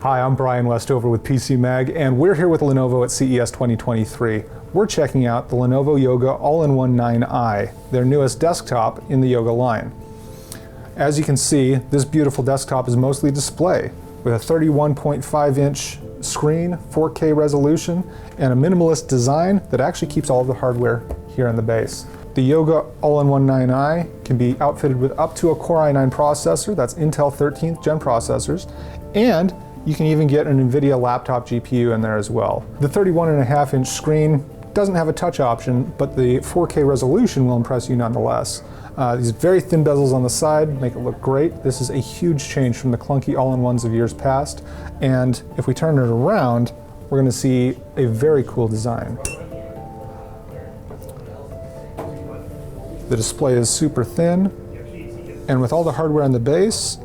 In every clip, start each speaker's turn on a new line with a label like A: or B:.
A: Hi, I'm Brian Westover with PC Mag, and we're here with Lenovo at CES 2023. We're checking out the Lenovo Yoga All-in-One 9i, their newest desktop in the Yoga line. As you can see, this beautiful desktop is mostly display, with a 31.5-inch screen, 4K resolution, and a minimalist design that actually keeps all of the hardware here in the base. The Yoga All-in-One 9i can be outfitted with up to a Core i9 processor, that's Intel 13th gen processors, and you can even get an NVIDIA laptop GPU in there as well. The 31.5-inch screen doesn't have a touch option, but the 4K resolution will impress you nonetheless. These very thin bezels on the side make it look great. This is a huge change from the clunky all-in-ones of years past, and if we turn it around, we're going to see a very cool design. The display is super thin, and with all the hardware on the base,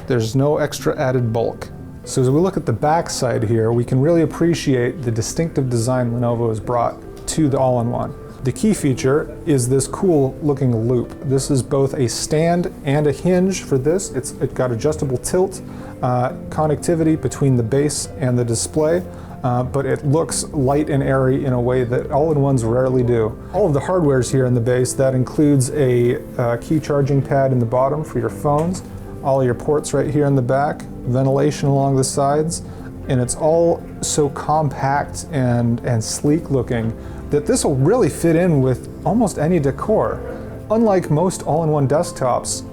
A: there's no extra added bulk. So as we look at the back side here, we can really appreciate the distinctive design Lenovo has brought to the all-in-one. The key feature is this cool looking loop. This is both a stand and a hinge for this. It's got adjustable tilt, connectivity between the base and the display, but it looks light and airy in a way that all-in-ones rarely do. All of the hardware is here in the base. That includes a key charging pad in the bottom for your phones, all your ports right here in the back, ventilation along the sides, and it's all so compact and sleek looking that this will really fit in with almost any decor. Unlike most all-in-one desktops,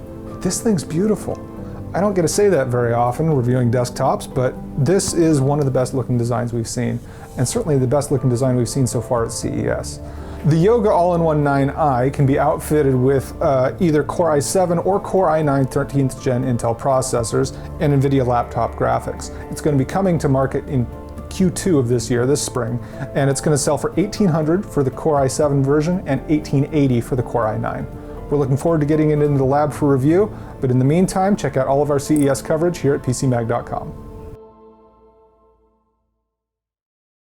A: this thing's beautiful. I don't get to say that very often reviewing desktops, but this is one of the best looking designs we've seen, and certainly the best looking design we've seen so far at CES. The Yoga All-in-One 9i can be outfitted with either Core i7 or Core i9 13th gen Intel processors and NVIDIA laptop graphics. It's going to be coming to market in Q2 of this year, this spring, and it's going to sell for $1,800 for the Core i7 version and $1,880 for the Core i9. We're looking forward to getting it into the lab for review, but in the meantime, check out all of our CES coverage here at PCMag.com.